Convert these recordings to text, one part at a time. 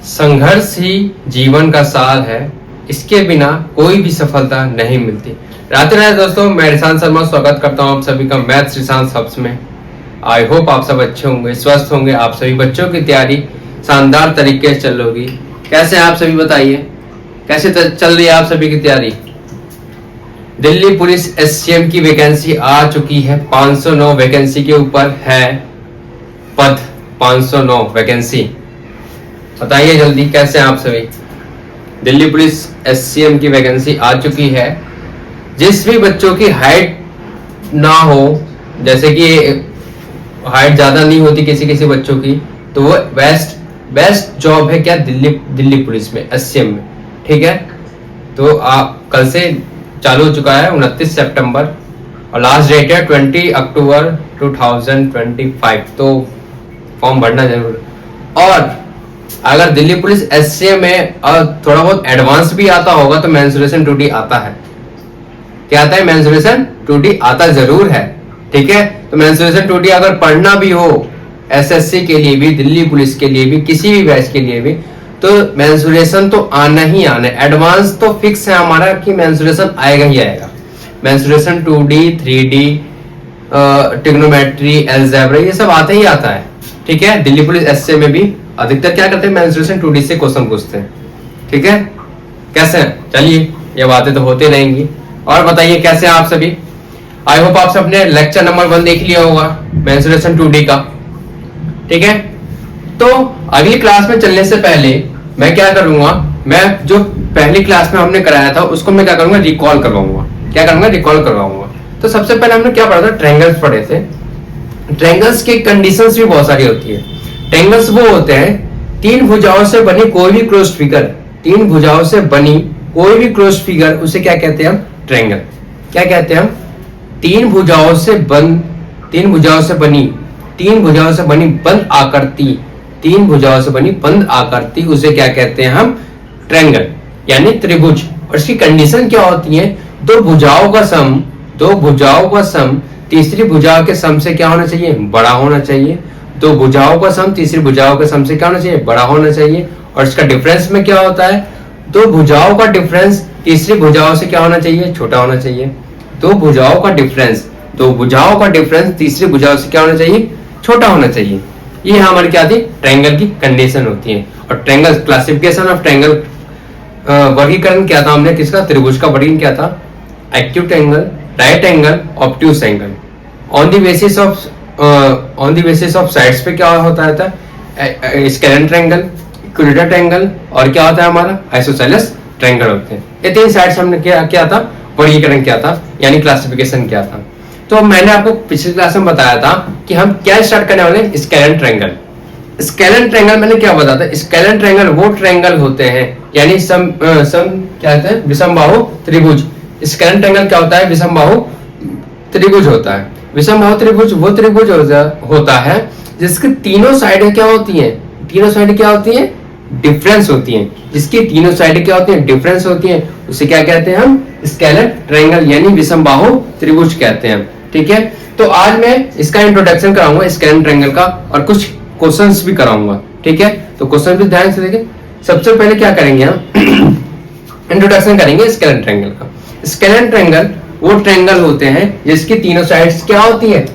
संघर्ष ही जीवन का सार है, इसके बिना कोई भी सफलता नहीं मिलती। राधे राधे दोस्तों, मैं ऋषांत शर्मा स्वागत करता हूं आप सभी का मैथ्स ऋषांत हब्स में। आई होप आप सब अच्छे होंगे, स्वस्थ होंगे। आप सभी बच्चों की तैयारी शानदार तरीके से चल होगी। कैसे आप सभी बताइए, कैसे चल रही है आप सभी की तैयारी? दिल्ली पुलिस एससीएम की वैकेंसी आ चुकी है। 509 वैकेंसी के ऊपर है पद, 509 वैकेंसी। बताइए जल्दी कैसे आप सभी। दिल्ली पुलिस एससीएम की वैकेंसी आ चुकी है। जिस भी बच्चों की हाइट ना हो, जैसे कि हाइट ज्यादा नहीं होती किसी किसी बच्चों की, तो वो बेस्ट जॉब है क्या, दिल्ली पुलिस में एससीएम में। ठीक है, तो आप कल से चालू हो चुका है 29 सितंबर और लास्ट डेट है 20 अक्टूबर 2025। तो फॉर्म भरना जरूर। और अगर दिल्ली पुलिस एससीएम में थोड़ा बहुत एडवांस भी आता होगा तो मेंसुरेशन 2D आता है। क्या आता है? मेंसुरेशन 2D आता जरूर है। ठीक है, तो मेंसुरेशन 2D अगर पढ़ना भी हो एसएससी के लिए भी, दिल्ली पुलिस के लिए भी, किसी भी बैच के लिए भी, तो मेंसुरेशन तो आना ही आना है। एडवांस तो फिक्स है हमारा कि मेंसुरेशन आएगा ही आएगा। Mensuration 2D 3D trigonometry, algebra, ये सब आता ही आता है। ठीक है, दिल्ली पुलिस एससीएम में भी अधिकतर क्या करते हैं, मेंसुरेशन 2D से क्वेश्चन पूछते हैं। ठीक है, कैसे? चलिए, ये बातें तो होती रहेंगी। और बताइए कैसे आप सभी। आई होप आप सबने लेक्चर नंबर 1 देख लिया होगा मेंसुरेशन 2D का। ठीक है, तो अगली क्लास में चलने से पहले मैं क्या करूंगा, मैं जो पहली क्लास में हमने कराया था उसको मैं क्या करूंगा, रिकॉल करवाऊंगा। क्या करूंगा? रिकॉल करवाऊंगा। तो सबसे पहले हमने क्या पढ़ा था, ट्रायंगल्स पढ़े थे। ट्रायंगल्स की कंडीशंस भी बहुत सारी होती है। ट्रायंगल्स वो होते हैं, तीन भुजाओं से बनी कोई भी क्लोज्ड फिगर, तीन भुजाओं से बनी कोई भी क्लोज्ड फिगर, उसे क्या कहते हैं हम? ट्रायंगल। क्या कहते हैं हम? तीन भुजाओं से बनी बंद आकृति, तीन भुजाओं से बनी बंद आकृति, उसे क्या कहते हैं हम? ट्रायंगल, यानी त्रिभुज। और इसकी कंडीशन क्या होती है? दो भुजाओं का सम तीसरी भुजा के सम से क्या होना चाहिए? बड़ा होना चाहिए। दो भुजाओं का सम तीसरी भुजाओं के सम से क्या होना चाहिए? बड़ा होना चाहिए। और इसका डिफरेंस में क्या होता है? दो भुजाओं का डिफरेंस तीसरी भुजाओं से क्या होना चाहिए? छोटा होना चाहिए। दो भुजाओं का डिफरेंस तीसरी भुजाओं से क्या होना चाहिए? छोटा होना चाहिए। ये हमारी क्या थी? ट्रायंगल की कंडीशन होती है। और ट्रायंगल, क्लासिफिकेशन ऑफ ट्रायंगल, वर्गीकरण क्या था हमने किसका? त्रिभुज का वर्गीकरण क्या था? Acute angle, right angle, obtuse angle. On the basis of sides पे क्या होता है? स्केलेन ट्रायंगल, इक्विलेटरल ट्रायंगल, और क्या होता है हमारा? आइसोसेलेस ट्रायंगल होते हैं। ये तीन साइड्स हमने क्या था? वर्गीकरण क्या था, यानी क्लासिफिकेशन क्या था। तो मैंने आपको पिछली क्लास में बताया था कि हम क्या स्टार्ट करने वाले हैं? Scalene triangle. स्केलेन ट्रायंगल मैंने क्या बताया था? स्केलेन ट्रायंगल वो ट्रायंगल होते हैं, यानी क्या होता है? विषमबाहु त्रिभुज। स्केलेन ट्रायंगल क्या होता है? विषमबाहु त्रिभुज होता है। विषमबाहु त्रिभुज वो त्रिभुज होता है जिसकी तीनों साइडें क्या होती हैं? तीनों साइडें क्या होती हैं? डिफरेंस होती हैं। जिसकी तीनों साइडें क्या होती हैं? डिफरेंस होती हैं, उसे क्या कहते हैं हम? स्केलेन ट्रायंगल, यानी विषमबाहु त्रिभुज कहते हैं। ठीक है, तो आज मैं इसका इंट्रोडक्शन कराऊंगा स्केलेन ट्रायंगल का, और कुछ क्वेश्चंस भी कराऊंगा। ठीक है, तो क्वेश्चन भी ध्यान से देखें। सबसे पहले क्या करेंगे हम? इंट्रोडक्शन करेंगे स्केलेन ट्रायंगल का। स्केलेन ट्रायंगल वो ट्रायंगल होते हैं जिसकी तीनों साइड्स क्या होती है?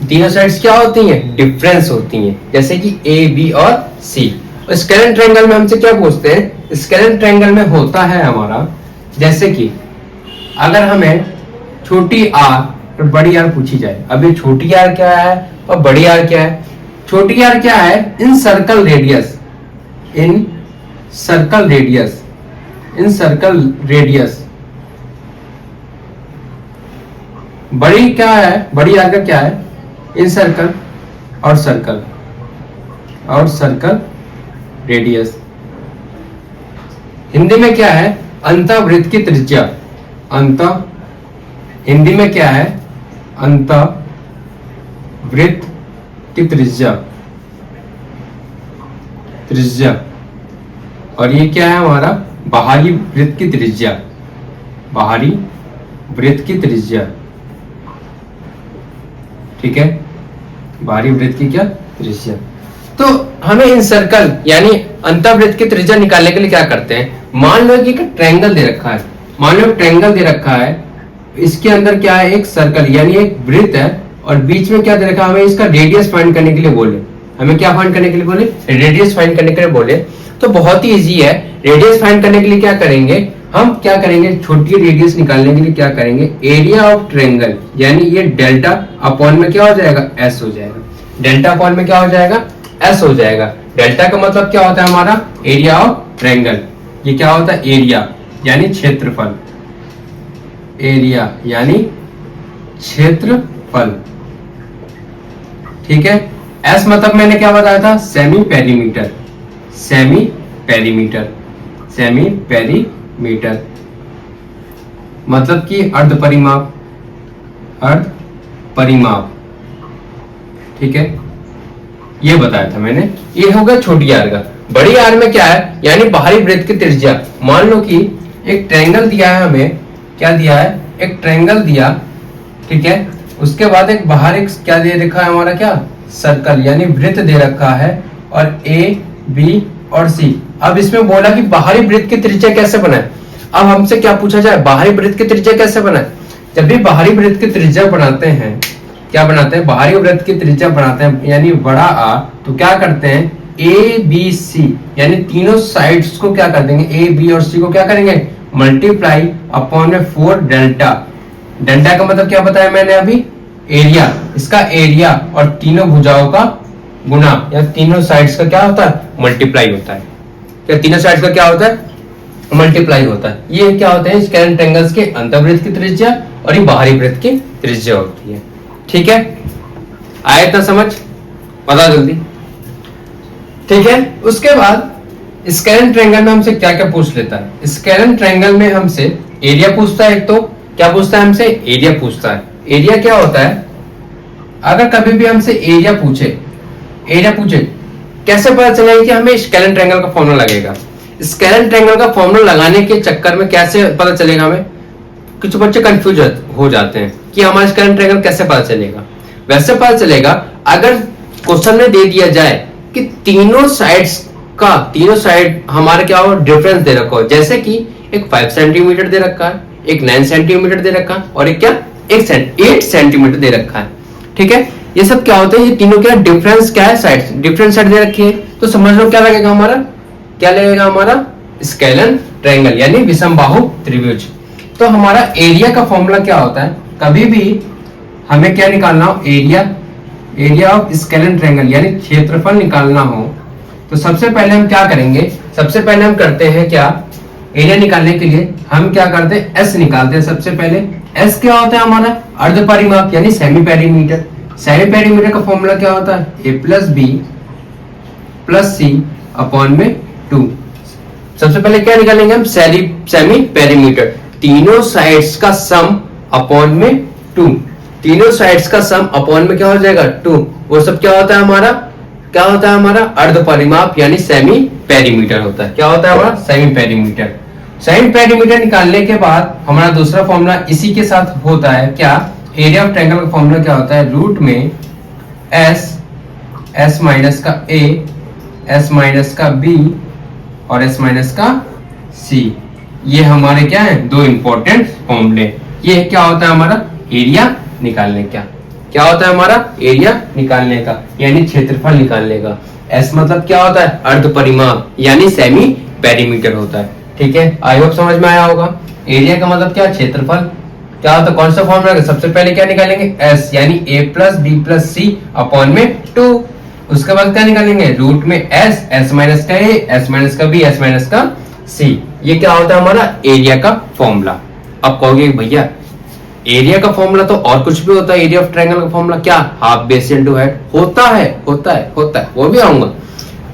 तीनों साइड्स क्या होती हैं? डिफरेंस होती हैं, जैसे कि ए, बी और सी। स्केलेन ट्रायंगल में हमसे क्या पूछते हैं? स्केलेन ट्रायंगल में होता है हमारा, जैसे कि अगर हमें छोटी आर और बड़ी आर पूछी जाए। अभी छोटी आर क्या है और बड़ी आर क्या है? छोटी आर क्या है? इन सर्कल रेडियस। बड़ी क्या है? बड़ी आर का क्या है? इन सर्कल और सर्कल रेडियस। हिंदी में क्या है? अंतःवृत्त की त्रिज्या। हिंदी में क्या है? अंतःवृत्त की त्रिज्या। और ये क्या है हमारा? बाहरी वृत्त की त्रिज्या। ठीक है, बाहरी वृत्त की क्या? त्रिज्या। तो हमें इन सर्कल यानी अंतःवृत्त की त्रिज्या निकालने के लिए क्या करते हैं, मान लो कि एक ट्रायंगल दे रखा है, मान लो ट्रायंगल दे रखा है, इसके अंदर क्या है, एक सर्कल यानी एक वृत्त है और बीच में क्या दे रखा है, हमें इसका रेडियस फाइंड करने के लिए बोले, हमें क्या फाइंड करने के लिए बोले, रेडियस फाइंड करने के लिए बोले। तो बहुत ही इजी है, रेडियस फाइंड करने के लिए क्या करेंगे, हम क्या करेंगे, छोटी रेडियस निकालने के लिए क्या करेंगे, एरिया ऑफ ट्रायंगल यानी ये डेल्टा अपॉन में क्या हो जाएगा, एस हो जाएगा, डेल्टा अपॉन में क्या हो जाएगा, एस हो जाएगा। डेल्टा का मतलब क्या होता है हमारा, एरिया ऑफ ट्रायंगल, ये क्या होता है, एरिया यानी क्षेत्रफल, एरिया यानी क्षेत्रफल, ठीक है। एस मतलब मैंने क्या बताया था, semi perimeter, semi perimeter, semi perimeter मतलब कि अर्ध परिमाप, अर्ध परिमाप, ठीक है, ये बताया था मैंने। ये हो गया छोटी आर का। बड़ी आर में क्या है, यानी बाहरी वृत्त की त्रिज्या, मान लो कि एक ट्रायंगल दिया है, हमें क्या दिया है, एक ट्रायंगल दिया, ठीक है, उसके बाद एक बाहर एक क्या दे रखा है हमारा, क्या सर्कल यानी वृत्त दे रखा है और ए बी और सी। अब इसमें बोला कि बाहरी वृत्त की त्रिज्या कैसे बनाए। अब हमसे क्या पूछा जाए, बाहरी वृत्त की त्रिज्या कैसे बनाए। जब भी बाहरी वृत्त की त्रिज्या बनाते हैं, क्या बनाते हैं, बाहरी वृत्त की त्रिज्या बनाते हैं यानी बड़ा आर, तो क्या करते हैं, ए बी सी यानी तीनों साइड्स को क्या कर देंगे, ए बी और सी को क्या करेंगे, मल्टीप्लाई अपॉन में 4 डेल्टा। डेल्टा का मतलब क्या बताया मैंने अभी, एरिया, इसका एरिया और तीनों भुजाओं का गुना या तीनों साइड्स का क्या होता है, मल्टीप्लाई होता है। क्या तीनों साइड्स का क्या होता है, मल्टीप्लाई होता है। ये क्या होते हैं, स्क्वायर ट्रायंगल्स के अंतःवृत्त की त्रिज्या और ये बाहरी वृत्त की त्रिज्या होती है, ठीक है। आया इतना समझ, बता जल्दी, ठीक है। उसके बाद स्क्वायर ट्रायंगल में हमसे क्या क्या पूछ लेता है, स्क्वायर ट्रायंगल में हमसे एरिया पूछता है, एक तो क्या पूछता है हमसे, एरिया पूछता है। एरिया क्या होता है, अगर कभी भी हमसे एरिया पूछे, एरिया पूछे कैसे पता चलेगा कि हमें स्केलेन ट्रायंगल का फॉर्मूला लगेगा। स्केलेन ट्रायंगल का फॉर्मूला लगाने के चक्कर में कैसे पता चलेगा हमें, कुछ बच्चे कंफ्यूज हो जाते हैं कि हमारा स्केलेन ट्रायंगल कैसे पता चलेगा। वैसे पता चलेगा अगर क्वेश्चन में दे दिया जाए कि तीनों साइड्स का, तीनों साइड हमारे क्या हो, डिफरेंस दे रखा हो, जैसे कि एक 5 सेंटीमीटर दे रखा है, एक 9 सेंटीमीटर दे रखा है और एक क्या 8 सेंटीमीटर दे रखा है, ठीक है। ये सब क्या होते हैं, ये तीनों क्या डिफरेंस, क्या है साइड, डिफरेंट साइड दे रखी है, तो समझ लो क्या लगेगा हमारा, क्या लगेगा हमारा, स्केलेन ट्रायंगल यानी विषमबाहु त्रिभुज। तो हमारा एरिया का फॉर्मूला क्या होता है, कभी भी हमें क्या निकालना हो, area, area of scalene triangle यानी क्षेत्रफल निकालना हो, तो सबसे पहले हम क्या करेंगे, सबसे पहले हम करते हैं क्या, एरिया निकालने के लिए हम क्या करते हैं, एस निकालते हैं सबसे पहले। एस क्या होता है हमारा, अर्ध परिमाप यानी सेमी पेरीमीटर। सेमी पेरीमीटर का फॉर्मूला क्या होता है, ए plus b plus c upon में 2। सबसे पहले क्या निकालेंगे हम, सेमी पेरीमीटर, तीनों साइड्स का सम अपॉन में 2, तीनों साइड्स का सम अपॉन में क्या हो जाएगा 2। वो सब क्या होता है हमारा, क्या होता है हमारा, अर्ध परिमाप यानी सेमी पेरीमीटर होता है। क्या होता है हमारा, सेमी पेरीमीटर। सेमी पेरीमीटर निकालने के बाद हमारा दूसरा फॉर्मूला इसी के साथ होता है, क्या, एरिया ऑफ ट्रायंगल का फॉर्मूला क्या होता है, रूट में एस माइनस का ए, एस माइनस का बी और एस माइनस का सी। ये हमारे क्या है, दो इंपॉर्टेंट फॉर्मूले। ये क्या होता है हमारा, एरिया निकालने का, क्या होता है हमारा, एरिया निकालने का यानी क्षेत्रफल निकालने का। एस मतलब क्या होता है, अर्ध परिमाप यानी सेमी पेरीमीटर होता है, ठीक है। आई होप समझ में आया होगा। एरिया का मतलब क्या, क्षेत्रफल। क्या होता है, कौन सा फॉर्मूला, सबसे पहले क्या निकालेंगे, एस यानी ए plus b plus c upon में 2। उसके बाद क्या निकालेंगे, रूट में एस, एस माइनस का ए, एस माइनस का बी, एस माइनस का सी। ये क्या होता है हमारा एरिया का फॉर्मूला। अब कहोगे भैया एरिया का फॉर्मूला तो और कुछ भी होता है, एरिया ऑफ ट्रायंगल का फॉर्मूला क्या, हाफ बेस इनटू हाइट। होता है, वो भी आऊंगा।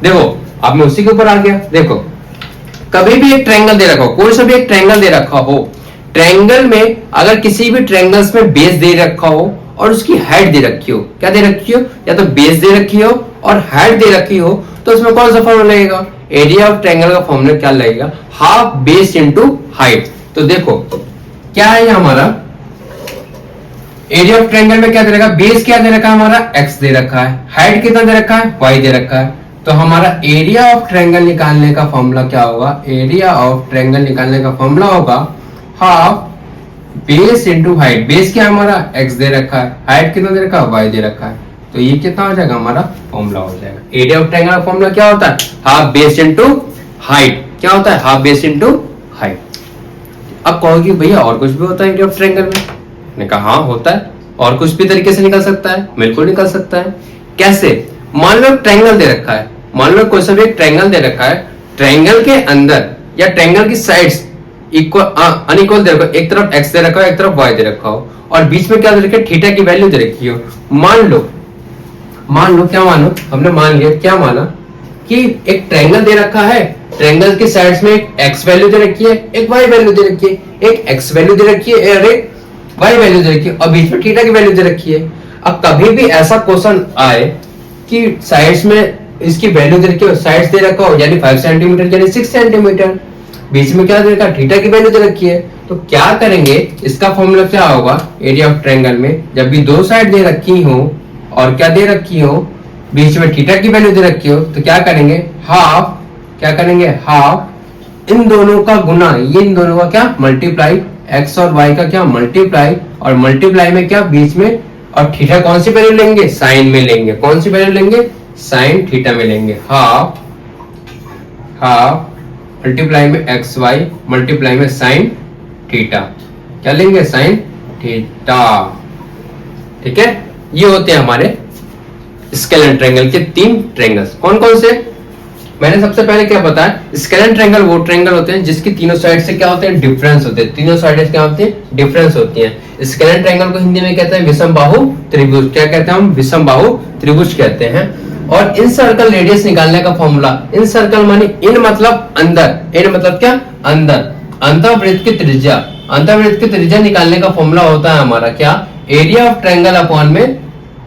देखो अब मैं उसी के ऊपर आ गया। देखो कभी भी एक ट्रायंगल दे रखा हो, कोई सा भी एक ट्रायंगल दे रखा हो, ट्रायंगल में अगर किसी भी ट्रायंगल्स में बेस दे रखा हो और उसकी हाइट दे रखी हो, क्या दे रखी हो, या तो बेस दे रखी हो और हाइट दे रखी हो, तो उसमें कौन सा फॉर्मूला लगेगा, एरिया ऑफ ट्रायंगल का फॉर्मूला क्या लगेगा, हाफ बेस इनटू हाइट। तो देखो क्या है हमारा एरिया ऑफ ट्रायंगल में क्या दे रखा है, बेस क्या दे रखा है हमारा x दे रखा है, हाइट कितना दे रखा है y दे रखा है। तो हमारा एरिया ऑफ ट्रायंगल निकालने का फॉर्मूला क्या होगा? एरिया ऑफ ट्रायंगल निकालने का फॉर्मूला होगा half base into height. Base क्या हमारा x दे रखा है, हाइट कितना दे रखा है, y दे रखा है, तो ये कितना हो जाएगा? हमारा फॉर्मूला हो जाएगा। एरिया ऑफ ट्रायंगल का फॉर्मूला क्या होता है? Half base into height. क्या होता है? Half base into height. अब कहोगे भैया और कुछ भी होता है एरिया ऑफ ट्रायंगल में? मैंने कहा हाँ होता है, और कुछ भी तरीके से निकल सकता है, बिल्कुल निकल सकता है। कैसे? मान लो ट्रायंगल दे रखा है, मान लो कोई सा भी एक ट्रायंगल दे रखा है, ट्रायंगल के अंदर या ट्रायंगल की साइड्स इक्वल अनइक्वल दे रखा है, एक तरफ x दे रखा है, एक तरफ y दे रखा हो, और बीच में क्या दे रखा है? थीटा की वैल्यू दे रखी हो। मान लो क्या मानो, हमने मान लिया, क्या माना कि एक ट्रायंगल दे रखा है, ट्रायंगल के साइड्स में एक x वैल्यू दे रखी है, एक y वैल्यू दे रखी है, एक x वैल्यू दे रखी है और एक y वैल्यू दे रखी है, और बीच में थीटा की वैल्यू दे रखी है। अब कभी भी ऐसा क्वेश्चन आए कि साइड्स में इसकी वैल्यू दे रखी हो, साइड्स दे रखा हो यानी 5 सेंटीमीटर यानी 6 सेंटीमीटर, बीच में क्या दे रखा है? थीटा की वैल्यू दे रखी है, तो क्या करेंगे? इसका फॉर्मूला क्या होगा एरिया ऑफ ट्रायंगल में? जब भी दो साइड दे रखी हो और क्या दे रखी हो, बीच में थीटा की वैल्यू दे रखी हो, तो क्या करेंगे? हाफ, क्या करेंगे? हाफ इन दोनों का गुना, ये इन दोनों का क्या? मल्टीप्लाई, एक्स और वाई का क्या? मल्टीप्लाई, और मल्टीप्लाई में क्या? बीच में, और थीटा कौन सी वैल्यू लेंगे? साइन में लेंगे। कौन सी वैल्यू लेंगे? साइन थीटा में लेंगे। हाफ हाफ मल्टीप्लाई में एक्स वाई मल्टीप्लाई में साइन थीटा, क्या लेंगे? Sign theta. ठीक है, ये होते हैं हमारे स्केलेन ट्रायंगल के 3 ट्रायंगल्स। कौन कौन से? मैंने सबसे पहले क्या बताया? स्केलेन ट्रायंगल वो ट्रायंगल होते हैं जिसकी तीनों साइड से क्या होते हैं? डिफरेंस होते हैं। तीनों साइड क्या होते हैं? डिफरेंस होती हैं। स्केलेन ट्रायंगल को हिंदी में कहते हैं विषमबाहु त्रिभुज। क्या कहते हैं हम? विषमबाहु त्रिभुज कहते हैं। और इन सर्कल रेडियस निकालने का फॉर्मूला, इन सर्कल माने इन मतलब अंदर, इन मतलब क्या? अंदर। अंतःवृत्त की त्रिज्या, अंतःवृत्त की त्रिज्या निकालने का फॉर्मूला होता है हमारा क्या? एरिया ऑफ ट्रायंगल अपॉन में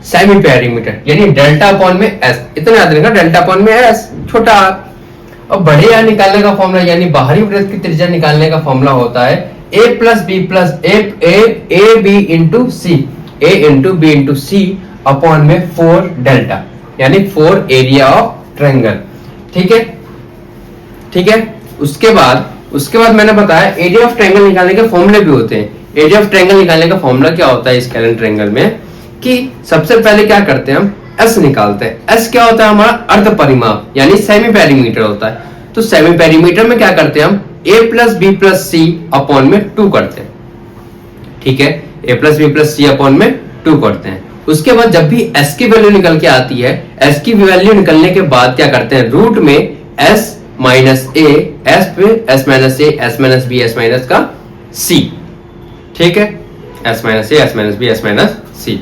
सेमी पेरीमीटर, यानी डेल्टा अपॉन में एस। इतना याद रखना, डेल्टा अपॉन में एस, छोटा आर। और बड़े आर निकालने का फॉर्मूला यानी बाहरी वृत्त की त्रिज्या निकालने का फॉर्मूला होता है a plus b plus a b into c, a into b into c upon में 4 डेल्टा, यानी 4 एरिया ऑफ ट्रायंगल। ठीक है, ठीक है। उसके बाद मैंने बताया एरिया ऑफ ट्रायंगल निकालने के फॉर्मूले भी होते हैं। एरिया ऑफ ट्रायंगल निकालने का फॉर्मूला क्या होता है स्केलेन ट्रायंगल में? कि सबसे पहले क्या करते हैं हम? एस निकालते हैं। एस क्या होता है? हमारा अर्ध परिमाप यानी सेमी पेरीमीटर होता है। तो सेमी पेरीमीटर में क्या करते हैं हम? a plus b plus c upon में 2 करते हैं। ठीक है, a plus b plus c upon में 2 करते हैं। उसके बाद जब भी s की वैल्यू निकल के आती है, s की वैल्यू निकलने के बाद क्या करते हैं? रूट में s माइनस a, s पे s minus a, s minus b, s minus का c। ठीक है, s minus a, s minus b, s minus c।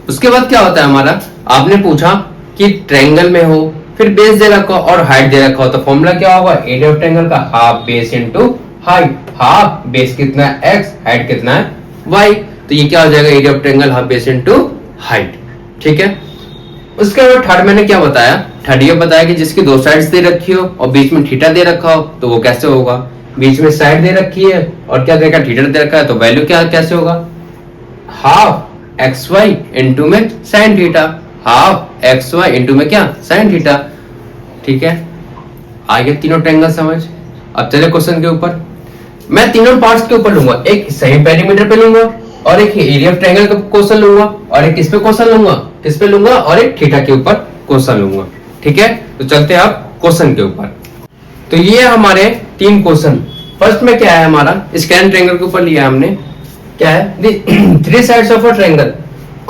उसके बाद क्या होता है हमारा? आपने पूछा कि ट्रायंगल में हो, फिर बेस दे रखा हो और हाइट दे रखा हो, तो फॉर्मूला क्या होगा? एरिया ऑफ ट्रायंगल का half base into height. Half base कितना है? x, हाइट कितना है? y। तो ये क्या हो जाएगा? Area of triangle half base into height. ठीक है। उसके बाद थर्ड मैंने क्या बताया? थर्ड ये बताया कि जिसकी दो साइड्स दे रखी हो और बीच में थीटा दे रखा हो, तो वो कैसे होगा? बीच में साइड दे रखी है और क्या दे रखा है? थीटा दे रखा है, तो वैल्यू क्या कैसे होगा? हाफ एक्स वाई इंटू में sine theta, half x y into में क्या? Sine theta. ठीक है, आगे तीनों ट्रायंगल समझ। अब चले क्वेश्चन के ऊपर। मैं तीनों पार्ट्स के ऊपर लूंगा, एक सेमी पेरीमीटर पे लूंगा और एक एरिया ऑफ ट्रायंगल का क्वेश्चन लूंगा और एक किस पे क्वेश्चन लूंगा? किस पे लूंगा? और एक थीटा के ऊपर क्वेश्चन लूंगा। ठीक है, तो चलते हैं अब क्वेश्चन के ऊपर। तो ये हमारे 3 क्वेश्चन। फर्स्ट में क्या है हमारा? स्केलेन ट्रायंगल के ऊपर लिया हमने। क्या है? 3 sides of a triangle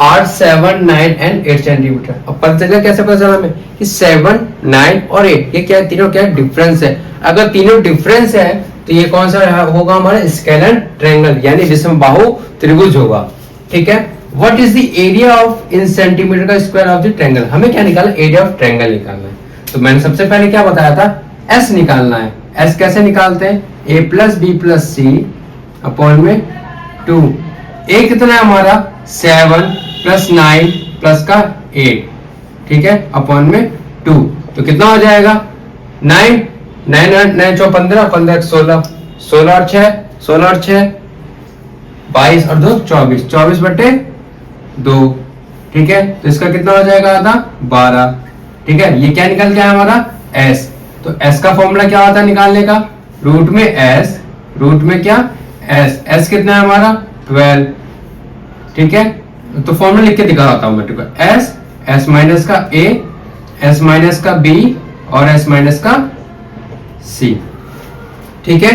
8, 7, 9 and 8 centimetre. अब पता चला, कैसे पता चला हमें कि 7, 9 और 8 ये क्या है? तीनों क्या है? डिफरेंस है। अगर तीनों डिफरेंस है तो ये कौन सा होगा? हमारा स्केलेन ट्रायंगल यानी विषमबाहु त्रिभुज होगा। ठीक है। What is the area of in centimetre का स्क्वायर ऑफ द ट्रायंगल? हमें क्या निकालना? एरिया ऑफ ट्रायंगल निकालना है। तो मैंने सबसे पहले क्या बताया था? एस निकालना है। एस कैसे निकालते हैं? a plus b plus c upon में 2। a कितना है हमारा? 7 प्लस 9 प्लस का 8। ठीक है, अपॉन में 2। तो कितना हो जाएगा? 9 9 9 4 15 15 16 16 और 6 16 और 6 22 और 2 24 24 बटे 2। ठीक है, तो इसका कितना हो जाएगा? आधा 12। ठीक है, ये क्या निकल गया हमारा s। तो s का फॉर्मूला क्या होता है निकालने का, रूट में s, रूट में क्या s कितना है हमारा 12, ठीक है। तो फॉर्मूला लिख के दिखाता हूं मैं, ठीक है, s माइनस का a, s माइनस का b और s माइनस का c, ठीक है।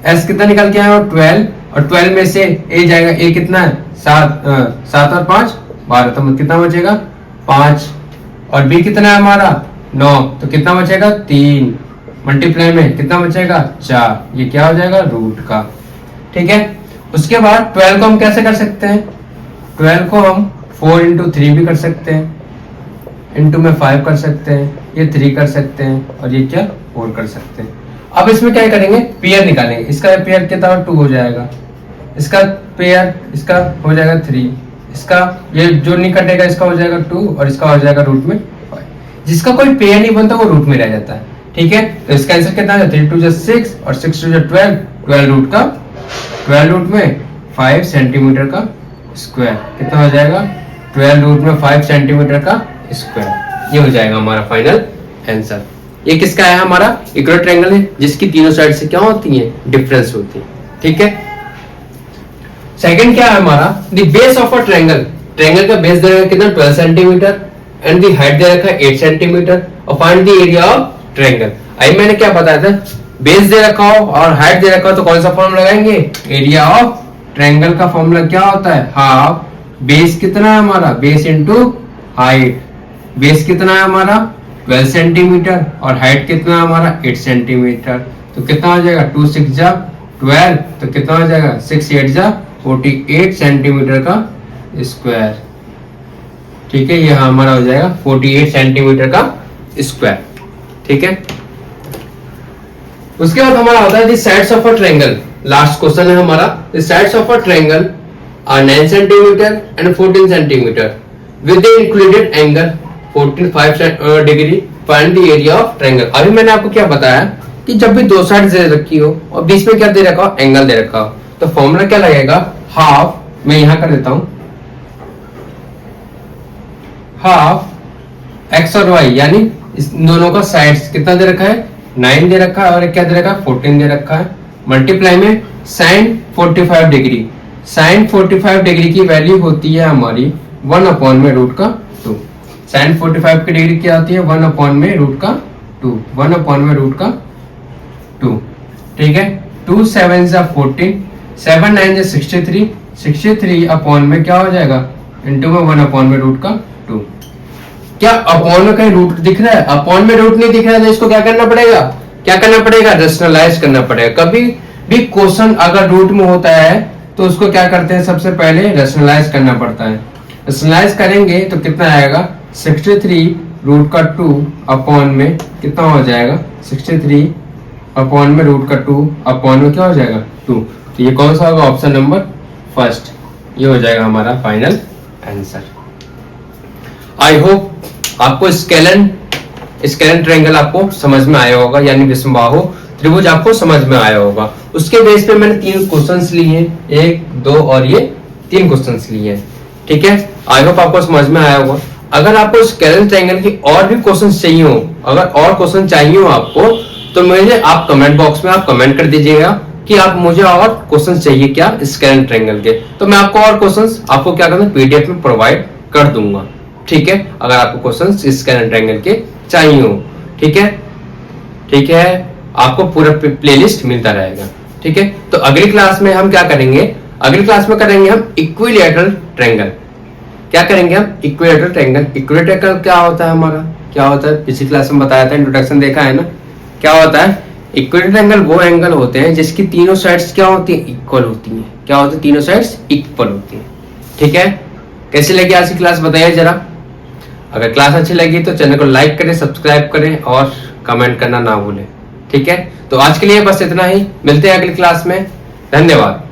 s कितना निकल के आया 12, और 12 में से a जाएगा, a कितना है 7 और 5 12, तो कितना बचेगा 5, और b कितना है हमारा 9, तो कितना बचेगा 3, मल्टीप्लाई में कितना बचेगा 4, ये क्या हो जाएगा रूट का, ठीक है। उसके बाद 12 को हम कैसे कर सकते हैं, 12 को हम 4 इंटू 3 भी कर सकते हैं, इंटू में 5 कर सकते हैं, ये 3 कर सकते हैं, और ये क्या 4 कर सकते हैं। अब इसमें क्या करेंगे, पेयर निकालेंगे, इसका पेयर कितना 2 हो जाएगा, इसका पेयर इसका हो जाएगा 3, इसका ये जो नहीं कटेगा इसका हो जाएगा 2, और इसका हो जाएगा रूट में 5। जिसका कोई पेयर नहीं बनता वो रूट में रह जाता है, ठीक है। तो इसका आंसर कितना है 3 2 6 और 6 2 12, 12 रूट का 12 रूट में 5 सेंटीमीटर का स्क्वायर, कितना हो जाएगा 12 रूट में 5 सेंटीमीटर का स्क्वायर, ये हो जाएगा हमारा फाइनल आंसर। ये किसका है हमारा इक्विलैटरल ट्रायंगल है, जिसकी तीनों साइड से क्या होती है डिफरेंस होती है, ठीक है। सेकंड क्या है हमारा, the base of a triangle, triangle का बेस दे रखा है कितना 12 सेंटीमीटर एंड द हाइट दे रखा है 8 सेंटीमीटर, और find the area of triangle. I मैंने क्या बताया था, बेस दे रखा हो और हाइट दे रखा हो तो कौन सा फॉर्मूला लगाएंगे, एरिया ऑफ ट्रायंगल का फॉर्मूला क्या होता है हाफ बेस कितना है हमारा, बेस इंटू हाइट, बेस कितना है हमारा 12 सेंटीमीटर और हाइट कितना है हमारा 8 सेंटीमीटर, तो कितना हो जाएगा 2 6 जा 12, तो कितना हो जाएगा 6 8 जा 48 सेंटीमीटर का स्क्वायर, ठीक है। ये हमारा हो जाएगा 48 सेंटीमीटर का स्क्वायर, ठीक है। उसके बाद हमारा होता है the sides of a triangle, last question है हमारा, the sides of a triangle are 9 centimetre and 14 centimetre with the included angle 45 degree, find the area of triangle. अभी मैंने आपको क्या बताया कि जब भी दो साइड दे रखी हो और बीच में क्या दे रखा हो एंगल दे रखा हो, तो फॉर्मूला क्या लगेगा हाफ, मैं यहां कर देता हूं हाफ एक्स और वाई, यानी इस दोनों का साइड्स कितना दे रखा है 9 दे रखा है और क्या दे रखा है 14 दे रखा है, मल्टीप्लाई में साइन 45 डिग्री, साइन 45 डिग्री की वैल्यू होती है हमारी 1 अपॉन में रूट का 2, साइन 45 की डिग्री क्या होती है 1 अपॉन में रूट का 2, 1 अपॉन में रूट का 2, ठीक है। 2 7 जा 14, 7 9 जा 63, 63 अपॉन में क्या हो जाएगा इंटू में 1 अपॉन में रूट का 2। क्या अपॉन में कहीं रूट दिख रहा है, अपॉन में रूट नहीं दिख रहा है, तो इसको क्या करना पड़ेगा, क्या करना पड़ेगा रेशनलाइज करना पड़ेगा। कभी भी क्वेश्चन अगर रूट में होता है तो उसको क्या करते हैं सबसे पहले रेशनलाइज करना पड़ता है, रेशनलाइज करेंगे तो कितना आएगा 63 रूट का 2 अपॉन में कितना हो जाएगा 63 अपॉन में रूट का 2 अपॉन में क्या हो जाएगा 2, तो ये कौन सा होगा ऑप्शन नंबर फर्स्ट, ये हो जाएगा हमारा फाइनल आंसर। आई होप आपको स्केलन ट्रायंगल आपको समझ में आया होगा, यानी विषमबाहु त्रिभुज आपको समझ में आया होगा। उसके बेस पे मैंने 3 क्वेश्चंस लिए, 1 2 और ये 3 क्वेश्चंस लिए, ठीक है। आई होप आपको समझ में आया होगा। अगर आपको स्केलन ट्रायंगल की और भी क्वेश्चंस चाहिए हो, अगर और क्वेश्चन चाहिए हो आपको, तो मुझे आप कमेंट बॉक्स में आप कमेंट कर दीजिएगा कि आप मुझे और क्वेश्चन चाहिए क्या स्केलन ट्रायंगल के, तो मैं आपको और क्वेश्चंस आपको क्या करना पीडीएफ में प्रोवाइड कर दूंगा, ठीक है। अगर आपको क्वेश्चंस स्केलन ट्रायंगल के चाहिए हो, ठीक है, ठीक है, आपको पूरा प्लेलिस्ट मिलता रहेगा, ठीक है। तो अगली क्लास में हम क्या करेंगे, अगली क्लास में करेंगे हम इक्विलैटरल ट्रायंगल। क्या करेंगे हम इक्विलैटरल ट्रायंगल। इक्विलैटरल ट्रायंगल क्या होता है हमारा, क्या होता है पिछली क्लास में बताया था, इंट्रोडक्शन देखा है ना। क्या होता है इक्विलैटरल ट्रायंगल, वो एंगल होते हैं जिसकी तीनों साइड्स क्या होती है इक्वल होती हैं, क्या होती है तीनों साइड्स इक्वल होती हैं, ठीक है। कैसी लगी आज की क्लास बताइए जरा। अगर क्लास अच्छी लगी तो चैनल को लाइक करें, सब्सक्राइब करें और कमेंट करना ना भूलें, ठीक है। तो आज के लिए बस इतना ही, मिलते हैं अगली क्लास में, धन्यवाद।